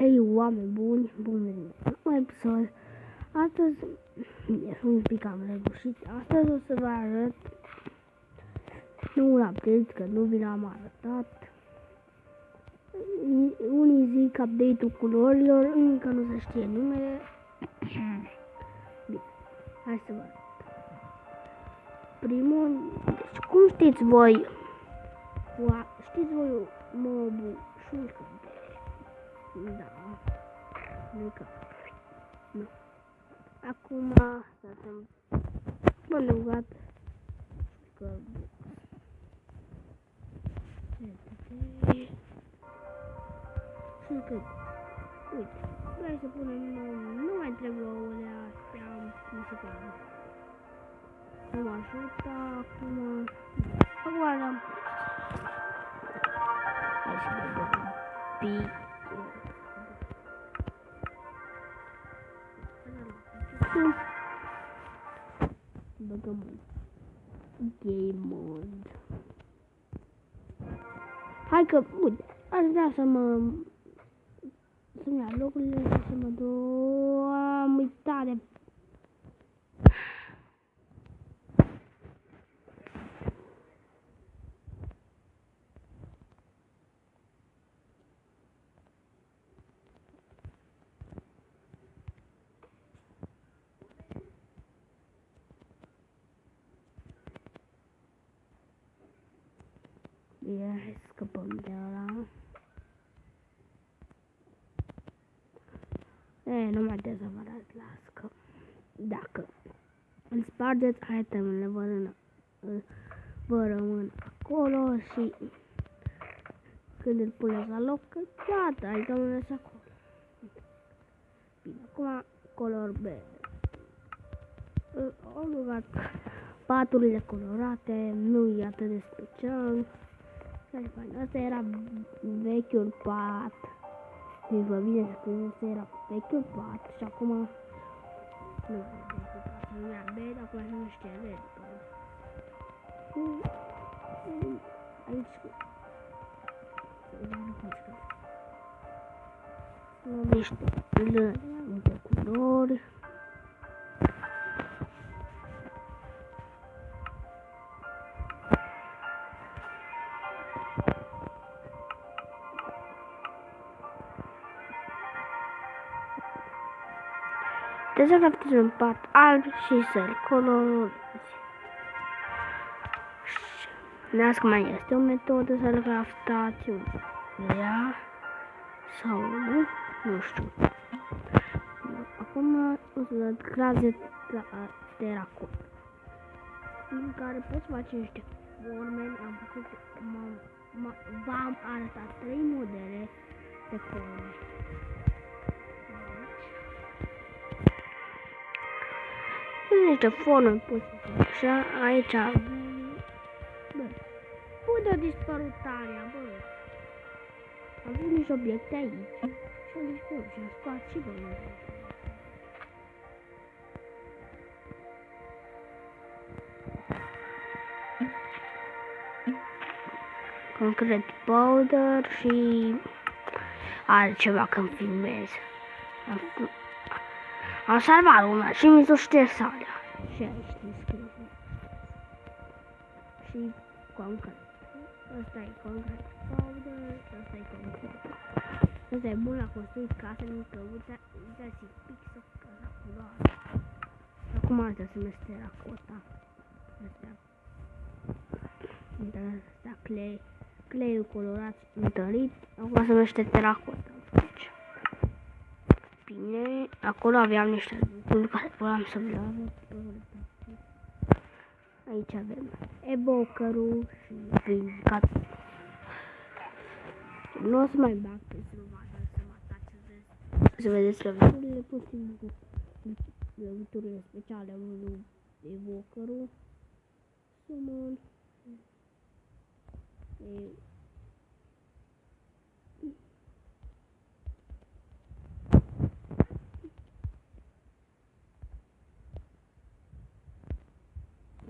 Hei, oameni buni, bun venit la un episod. Astăzi sunt un pic am răgușit. Astăzi o să vă arăt nu un update, că nu vi l-am arătat. Unii zic update-ul culorilor, încă nu se știe numele. Bine, hai să vă arăt. Primul, deci cum știți voi, știți voi mobul șulcă? Da, nu. Acum suntem bălugat că uite, vrei să punem nu mai trebuie ouăle astea, nu se poate. Nu mă ajută, acum l-am hai să vedem un pic. Băgăm un game mode. Hai că, uite, aș vrea să-mi ia locurile și să mă duc. Am uitat de... Bine, hai să scăpăm de ăla. Nu mai trebuie să vă arăt, las că dacă îl spargeți, itemele vă rămân acolo și când îl puneți la loc, gata, itemele sunt acolo. Bine, acum color verde. Am luat paturile colorate, nu e atât de special. Asta era vechiul pat. Și vă bine să spuneți, asta era vechiul pat și acum nu vechiul pat, nu era bed, acum se numește red. Aici sunt niște lăni, multe culori. Trebuie să craftezi un pat alb și să-l colorezi. Dacă mai este o metodă să-l craftați, ea sau nu știu. Acum o să craftezi teracot, în care poți face niște forme. Am făcut, v-am arătat 3 modele de forme. Niște forme puse așa, aici unde a dispărut Tania, bă? Am văzut niște obiecte aici și am dispărut și am spart și bă. Concret powder și are ceva când filmez. Am salvat una și mi s-o șters alea. Și aici scrie. Și concret. Asta e concret powder, asta e concret. Asta e bun la construit casele, că uitați pixel casa culoare. Acum astea se numește teracota. Astea cleiul colorat întărit. Acum se numește teracota. Bine, acolo aveam niște lucruri care voiam să le arăt. Aici avem evokerul și vindicat. Nu o să mai bag pe să mă atace, să vedeți loviturile, puțin cu loviturile speciale cu evokerul. Summon.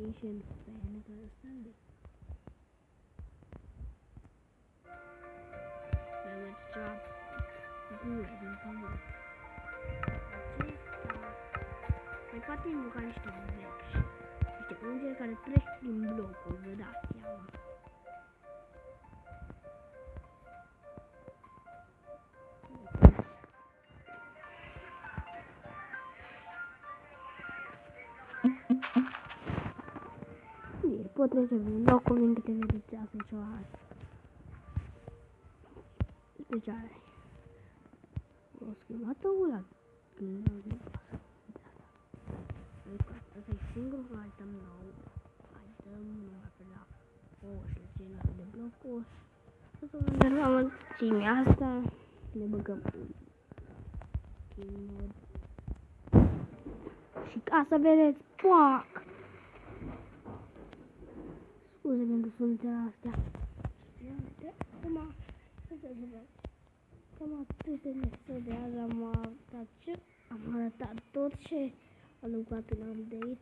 Asian fan care Sunday. I would drop good. plecat timpul ca niște vechi. Niște îngeri care trec din blocul, vă dați seama. Pot trece prin locul în câte vedeți asta e ceva speciale. O schimbată ăla. Asta e singurul item nou. Nu mai pe la și la ceilalți de blocuri. O să vă mulțimea asta. Ne băgăm în și ca să vedeți, pac! Scuze pentru sunetele astea. Cam atât de mesă de azi am arătat tot ce am lucrat în update.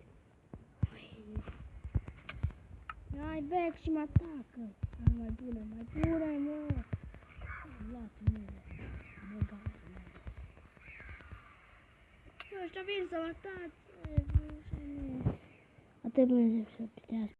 Hai back și mă atacă. Mai bună, mă. Lasă-mă. Ăștia vin să mă atace. Atât Dumnezeu să putească.